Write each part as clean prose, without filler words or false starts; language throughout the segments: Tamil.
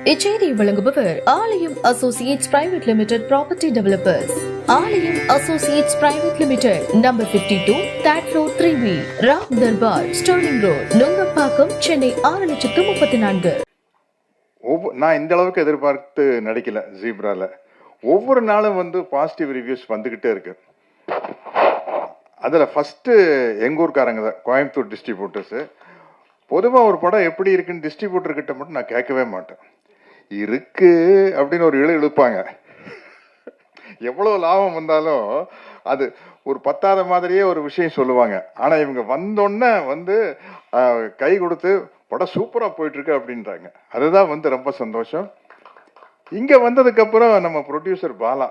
இச்செய்தியை வழங்குபவர் Aalayam associates private limited property developers. Aalayam associates private limited, number 52, third floor, 3B, Ram Darbar, Sterling road, Nungambakkam, Chennai 6,34,000. நான் இந்த அளவுக்கு எதிர்பார்த்து நடிக்கல ஜீப்ரால. ஒவ்வொரு நாளும் பாசிட்டிவ் ரிவ்யூஸ் வந்துகிட்டே இருக்கு. அதில் ஃபஸ்ட்டு எங்கள் ஊருக்காரங்க தான், கோயம்புத்தூர் டிஸ்ட்ரிபியூட்டர்ஸு. பொதுவாக ஒரு படம் எப்படி இருக்குன்னு டிஸ்ட்ரிபியூட்டர்கிட்ட மட்டும் நான் கேட்கவே மாட்டேன். இருக்கு அப்படின்னு ஒரு இழுப்பாங்க. எவ்வளோ லாபம் வந்தாலும் அது ஒரு பத்தாத மாதிரியே ஒரு விஷயம் சொல்லுவாங்க. ஆனால் இவங்க வந்தோடனே கை கொடுத்து படம் சூப்பராக போயிட்டுருக்கு அப்படின்றாங்க. அதுதான் ரொம்ப சந்தோஷம். இங்கே வந்ததுக்கப்புறம் நம்ம ப்ரொடியூசர் பாலா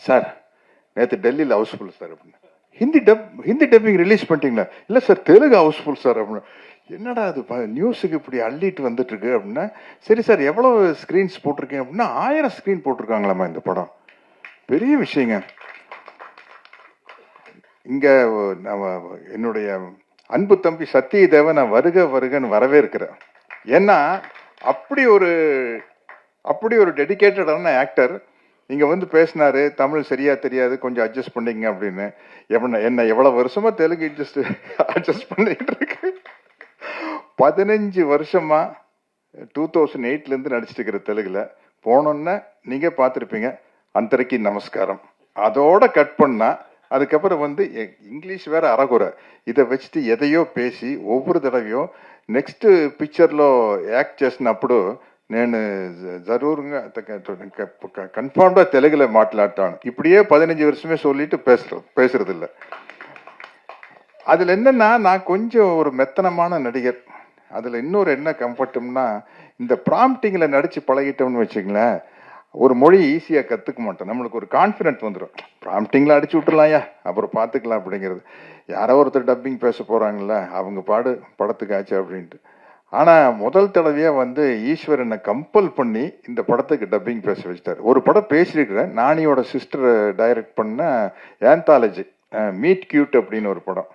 சார், நேற்று டெல்லியில் ஹவுஸ்ஃபுல் சார் அப்படின்னு. ஹிந்தி டப்பிங் ரிலீஸ் பண்ணிட்டீங்களா? இல்லை சார், தெலுங்கு ஹவுஸ்ஃபுல் சார் அப்படின்னு. என்னடா அது நியூஸுக்கு இப்படி அள்ளிட்டு வந்துட்டு இருக்கு அப்படின்னா, சரி சார் எவ்வளோ ஸ்க்ரீன்ஸ் போட்டிருக்கீங்க அப்படின்னா, 1000 ஸ்க்ரீன் போட்டிருக்காங்களாம்மா இந்த படம். பெரிய விஷயங்க. இங்கே என்னுடைய அன்பு தம்பி சத்யதேவ நான் வருகன்னு வரவே இருக்கிறேன். ஏன்னா அப்படி ஒரு டெடிக்கேட்டடான ஆக்டர் இங்கே பேசினாரு. தமிழ் சரியா தெரியாது, கொஞ்சம் அட்ஜஸ்ட் பண்ணிங்க அப்படின்னு. என்ன எவ்வளவு வருஷமா தெலுங்கு அட்ஜஸ்ட் பண்ணிட்டு இருக்கு. 15 வருஷமா 2008 நடிச்சிட்டு இருக்கிற தெலுங்குல போனோன்னா நீங்க பார்த்துருப்பீங்க அந்தரைக்கு நமஸ்காரம். அதோட கட் பண்ணா அதுக்கப்புறம் இங்கிலீஷ் வேற அறகுறை. இதை வச்சுட்டு எதையோ பேசி ஒவ்வொரு தடவையும் నెక్స్ట్ పిక్చర్లో యాక్ట్ చేసినప్పుడు నేను జరూరుగా కన్ఫర్మ్గా తెలుగులో మాట్లాడతాను. இப்படியே 15 வருஷமே சொல்லிட்டு பேசுறது இல்லை. அதில் என்னன்னா, நான் கொஞ்சம் ஒரு மெத்தனமான நடிகர். அதில் இன்னொரு என்ன கம்ஃபர்ட்னா, இந்த ப்ராம்ப்டிங்கில் நடித்து பழகிட்டோம்னு வச்சுங்களேன், ஒரு மொழி ஈஸியாக கற்றுக்க மாட்டோம். நம்மளுக்கு ஒரு கான்ஃபிடென்ட் வந்துடும். ப்ராம்ப்டிங்கில் அடிச்சு விட்டுலாயா, அப்புறம் பார்த்துக்கலாம் அப்படிங்கிறது. யாரோ ஒருத்தர் டப்பிங் பேச போகிறாங்கள, அவங்க படத்துக்கு ஆச்சு அப்படின்ட்டு. ஆனால் முதல் தடவையாக ஈஸ்வர் என்னை கம்பல் பண்ணி இந்த படத்துக்கு டப்பிங் பேச வச்சிட்டார். ஒரு படம் பேசியிருக்கிறேன், நானியோட சிஸ்டர் டைரக்ட் பண்ண ஆந்தாலஜி மீட் கியூட் அப்படின்னு ஒரு படம்.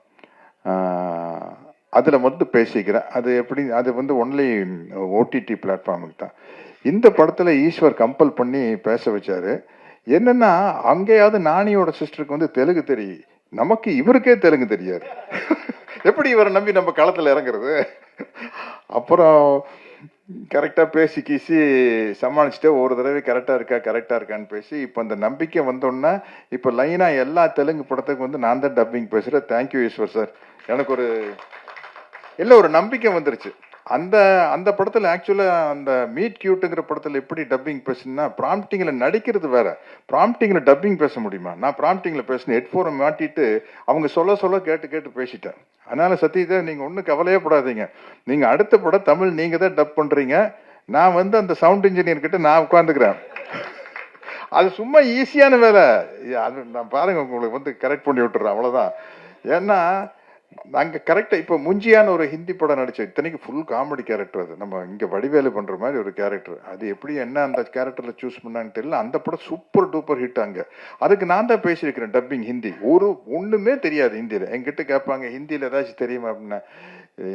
அதில் பேசிக்கிறேன். அது எப்படி, அது ஒன்லி ஓடிடி பிளாட்ஃபார்முக்கு தான். இந்த படத்தில் ஈஸ்வர் கம்பல் பண்ணி பேச வச்சாரு. என்னன்னா, அங்கேயாவது நானியோட சிஸ்டருக்கு தெலுங்கு தெரியும், நமக்கு இவருக்கே தெலுங்கு தெரியாது. எப்படி இவரை நம்பி நம்ம களத்தில் இறங்குறது? அப்புறம் கரெக்டாக பேசி கீசி சமாளிச்சுட்டு ஒரு தடவை கரெக்டாக இருக்கான்னு பேசி இப்போ அந்த நம்பிக்கை வந்தோன்னா இப்போ லைனாக எல்லா தெலுங்கு படத்துக்கு நான் தான் டப்பிங் பேசுகிறேன். Thank you Eshwar sir. எனக்கு ஒரு நம்பிக்கை வந்துருச்சு. அந்த படத்தில் ஆக்சுவலாக அந்த மீட் கியூட்டுங்கிற படத்தில் எப்படி டப்பிங் பேசுனா, ப்ராம்ப்டிங்கில் நடிக்கிறது வேற, ப்ராம்ப்டிங்கில் டப்பிங் பேச முடியுமா? நான் ப்ராம்ப்டிங்கில் பேசினேன், ஹெட்ஃபோனை மாட்டிட்டு அவங்க சொல்ல கேட்டு பேசிட்டேன். அதனால சத்யதேவ், நீங்கள் ஒன்றும் கவலையே படாதீங்க. நீங்கள் அடுத்த படம் தமிழ் நீங்கள் தான் டப் பண்ணுறீங்க. நான் அந்த சவுண்ட் இன்ஜினியர் கிட்ட நான் உட்காந்துக்கிறேன். அது சும்மா ஈஸியான வேலை. அது நான் பாருங்க, உங்களுக்கு கரெக்ட் பண்ணி விட்டுறேன், அவ்வளோதான். ஏன்னா நாங்கள் கரெக்டாக இப்போ முஞ்சியான ஒரு ஹிந்தி படம் நடித்தோம். இத்தனைக்கு ஃபுல் காமெடி கேரக்டர். அது நம்ம இங்கே வடிவேலு பண்ணுற மாதிரி ஒரு கேரக்டர். அது எப்படி என்ன அந்த கேரக்டரில் சூஸ் பண்ணான்னு தெரியல. அந்த படம் சூப்பர் டூப்பர் ஹிட். அங்கே அதுக்கு நான் தான் பேசியிருக்கிறேன் டப்பிங் ஹிந்தி. ஒன்றுமே தெரியாது ஹிந்தியில். என்கிட்ட கேட்பாங்க, ஹிந்தியில் ஏதாச்சும் தெரியுமா அப்படின்னா,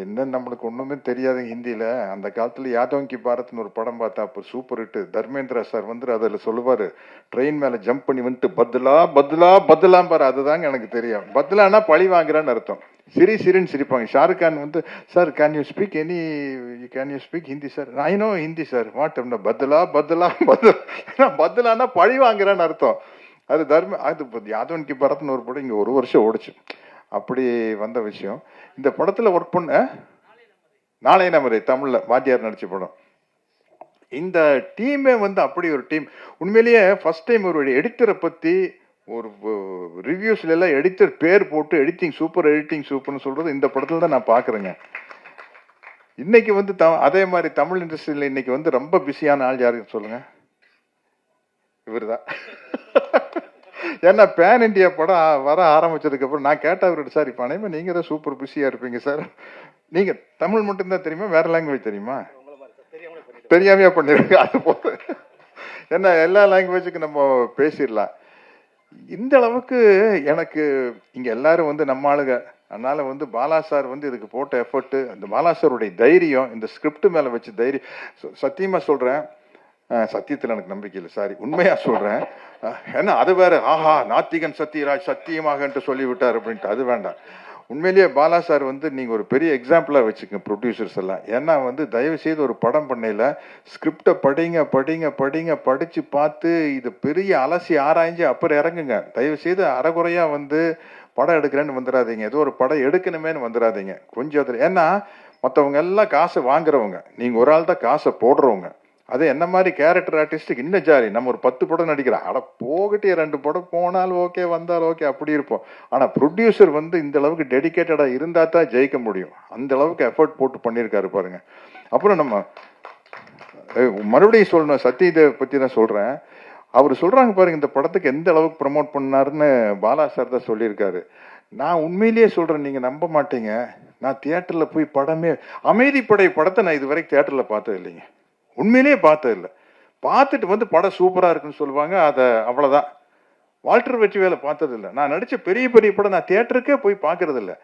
என்ன நம்மளுக்கு ஒன்றுமே தெரியாது ஹிந்தியில். அந்த காலத்தில் யாதவ் கி பாரத்னு ஒரு படம் பார்த்தா அப்போ சூப்பர் ஹிட்டு. தர்மேந்திரா சார் அதில் சொல்லுவார், ட்ரெயின் மேலே ஜம்ப் பண்ணி பத்லாம் பாரு. அதுதாங்க எனக்கு தெரியும். பத்லானா பழி வாங்குறான்னு அர்த்தம். சிரின்னு சிரிப்பாங்க. Shahrukh Khan sir can you speak Hindi sir? I no Hindi sir. What அப்படின்னா பத்லானா பழி வாங்குறான்னு அர்த்தம். அது யாதவ் கி பாரத்னு ஒரு படம் இங்கே 1 வருஷம் ஓடிச்சு. அப்படி வந்த விஷயம். இந்த படத்தில் ஒர்க் பண்ண நாளை நமரே தமிழில் வாத்தியார் நடிச்ச படம். இந்த டீமே அப்படி ஒரு டீம். உண்மையிலேயே ஃபர்ஸ்ட் டைம் ஒரு எடிட்டரை பற்றி ஒரு ரிவ்யூஸ்ல எல்லாம் எடிட்டர் பேர் போட்டு எடிட்டிங் சூப்பர்னு சொல்றது இந்த படத்துல தான் நான் பாக்குறேங்க. இன்னைக்கு அதே மாதிரி தமிழ் இண்டஸ்ட்ரியில இன்னைக்கு ரொம்ப பிஸியான ஆள் யாருன்னு சொல்லுங்க? இவர் தான். ஏன்னா பேன் இண்டியா படம் வர ஆரம்பிச்சதுக்கு அப்புறம் நான் கேட்டவர்கிட்ட, சார் இப்போ அனைவரும் நீங்க தான் சூப்பர் பிஸியா இருப்பீங்க சார், நீங்க தமிழ் மட்டும்தான் தெரியுமா, வேற லாங்குவேஜ் தெரியுமா? தெரியாமையா பண்ணிருக்க. அது போல ஏன்னா எல்லா லாங்குவேஜுக்கும் நம்ம பேசிடலாம். இந்த அளவுக்கு எனக்கு இங்க எல்லாரும் நம்ம ஆளுங்க அதனால வந்து பாலா சார் வந்து இதுக்கு போட்ட எஃபர்ட்டு, அந்த பாலா சாருடைய தைரியம், இந்த ஸ்கிரிப்ட் மேல வச்சு தைரியம், சத்தியமா சொல்றேன். சத்தியத்தில் எனக்கு நம்பிக்கை இல்லை, சாரி, உண்மையா சொல்றேன். ஏன்னா அது வேற, ஆஹா நாத்திகன் சத்யராஜ் சத்தியமாக சொல்லிவிட்டார் அப்படின்ட்டு, அது வேண்டாம். உண்மையிலேயே பாலா சார் வந்து நீங்க ஒரு பெரிய எக்ஸாம்பிளா வச்சுக்கோங்க ப்ரொடியூசர்ஸ் எல்லாம். ஏன்னா வந்து தயவு செய்து ஒரு படம் பண்ணையில ஸ்கிரிப்டை படிங்க படிங்க படிங்க, படிச்சு பார்த்து இது பெரிய அலசி ஆராய்ஞ்சு அப்புறம் இறங்குங்க. தயவு செய்து அறகுறையா வந்து படம் எடுக்கிறேன்னு வந்துடாதீங்க, ஏதோ ஒரு படம் எடுக்கணுமேனு வந்துடாதீங்க. கொஞ்சம் அதில், ஏன்னா மற்றவங்க எல்லாம் காசை வாங்குறவங்க, நீங்க ஒரு ஆள் தான் காசை போடுறவங்க. அது என்ன மாதிரி கேரக்டர் ஆர்டிஸ்ட்டுக்கு இன்னும் ஜாலி. நம்ம ஒரு 10 படம் நடிக்கிறோம், அட போகட்டே 2 படம் போனாலும் ஓகே, வந்தாலும் ஓகே, அப்படி இருப்போம். ஆனால் ப்ரொடியூசர் வந்து இந்த அளவுக்கு டெடிக்கேட்டடாக இருந்தால் தான் ஜெயிக்க முடியும். அந்த அளவுக்கு எஃபர்ட் போட்டு பண்ணியிருக்காரு பாருங்க. அப்புறம் நம்ம மறுபடியும் சொல்லணும், சத்யதேவ் பற்றி தான் சொல்கிறேன். அவர் சொல்கிறாங்க பாருங்க, இந்த படத்துக்கு எந்த அளவுக்கு ப்ரமோட் பண்ணாருன்னு பாலா சார் தான் சொல்லியிருக்காரு. நான் உண்மையிலேயே சொல்கிறேன், நீங்கள் நம்ப மாட்டீங்க, நான் தியேட்டரில் போய் படமே, அமைதிப்படை படத்தை நான் இது வரைக்கும் தியேட்டரில் பார்த்தது இல்லைங்க. உண்மையிலேயே பார்த்தது இல்லை. பார்த்துட்டு வந்து படம் சூப்பராக இருக்குன்னு சொல்லுவாங்க, அதை அவ்வளோதான். வால்டர் வெற்றி வேலை பார்த்தது இல்லை. நான் நடித்த பெரிய பெரிய படம் நான் தியேட்டருக்கே போய் பார்க்கறது இல்லை.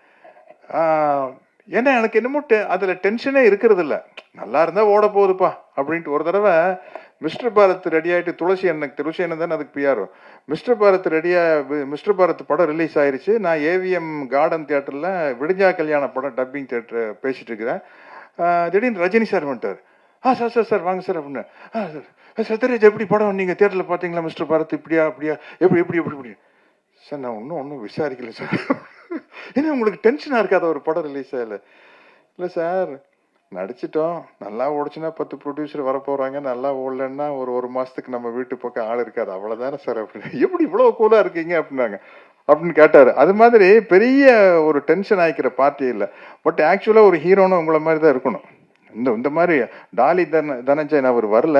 ஏன்னா எனக்கு என்னமோ அதில் டென்ஷனே இருக்கிறது இல்லை. நல்லா இருந்தால் ஓட போகுதுப்பா அப்படின்ட்டு. ஒரு தடவை மிஸ்டர் பாரத் ரெடி ஆகிட்டு, துளசி அண்ணன் தானே அதுக்கு PR, mister Bharat mister Bharat படம் ரிலீஸ் ஆயிடுச்சு. நான் ஏவிஎம் கார்டன் தியேட்டரில் விடிஞ்சா கல்யாண படம் டப்பிங் தியேட்டர் பேசிட்டு இருக்கிறேன். திடீர்னு ரஜினி சார் வந்துட்டார். சார் சார் சார் வாங்க சார் அப்படின்னு. சத்யராஜ் எப்படி படம் நீங்கள் தியேட்டரில் பார்த்தீங்களா மிஸ்டர் பாரத், இப்படியா அப்படியா, எப்படி எப்படி எப்படி இப்படி? சார் நான் ஒன்றும் விசாரிக்கல சார். ஏன்னா உங்களுக்கு டென்ஷனாக இருக்காத ஒரு படம் ரிலீஸ் ஆகலை? இல்லை சார், நடிச்சிட்டோம், நல்லா ஓடிச்சுன்னா 10 ப்ரொடியூசர் வரப்போகிறாங்க, நல்லா ஓடலன்னா ஒரு மாதத்துக்கு நம்ம வீட்டு பக்கம் ஆள் இருக்காது, அவ்வளோதானே சார் அப்படின்னு. எப்படி இவ்வளோ கூலாக இருக்கீங்க அப்படின்னாங்க. அப்படின்னு கேட்டார். அது மாதிரி பெரிய ஒரு டென்ஷன் ஆகிக்கிற பார்ட்டி இல்லை. பட் ஆக்சுவலாக ஒரு ஹீரோன்னு உங்களை மாதிரி தான் இருக்கணும். இந்த மாதிரி டாலி தனஞ்சயன் அவர் வரல,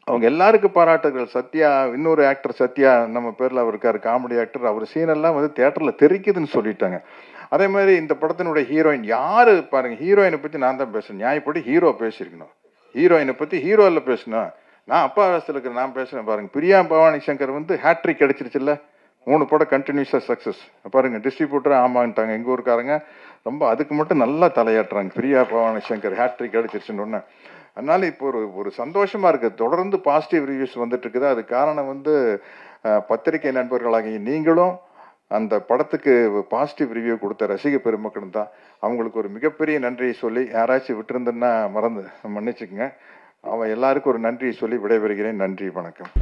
அவங்க எல்லாருக்கும் பாராட்டுகள். சத்யா, இன்னொரு ஆக்டர் சத்யா நம்ம பேர்ல அவர் இருக்காரு, காமெடி ஆக்டர், அவர் சீனெல்லாம் வந்து தியேட்டர்ல தெரிக்குதுன்னு சொல்லிட்டாங்க. அதே மாதிரி இந்த படத்தினுடைய ஹீரோயின் யாரு பாருங்க, ஹீரோயினை பத்தி நான் தான் பேசுறேன், நியாயப்படி ஹீரோ பேசியிருக்கணும். ஹீரோயினை பத்தி ஹீரோ இல்ல பேசணும், நான் அப்பா வயசுல இருக்கிற நான் பேசுறேன் பாருங்க. பிரியா பவானி சங்கர் வந்து ஹேட்ரிக் கிடைச்சிருச்சுல்ல, 3 படம் கண்டினியூஸா சக்சஸ் பாருங்க. டிஸ்ட்ரிபியூட்டர் ஆமான்ட்டாங்க எங்க ஊருக்காரங்க, ரொம்ப அதுக்கு மட்டும் நல்லா தலையாட்டுறாங்க. பிரியா பவானி சங்கர் ஹேட்ரிக் கிடைச்சிருச்சுன்னு ஒன்று. அதனால இப்போ ஒரு சந்தோஷமா இருக்கு, தொடர்ந்து பாசிட்டிவ் ரிவ்யூஸ் வந்துட்டு இருக்குது. அது காரணம் வந்து பத்திரிகை நண்பர்களாகிய நீங்களும் அந்த படத்துக்கு பாசிட்டிவ் ரிவ்யூ கொடுத்த ரசிக பெருமக்களும் தான். அவங்களுக்கு ஒரு மிகப்பெரிய நன்றியை சொல்லி, யாராச்சும் விட்டுருந்தேன்னா மன்னிச்சுக்குங்க. அவன் எல்லாருக்கும் ஒரு நன்றியை சொல்லி விடைபெறுகிறேன். நன்றி, வணக்கம்.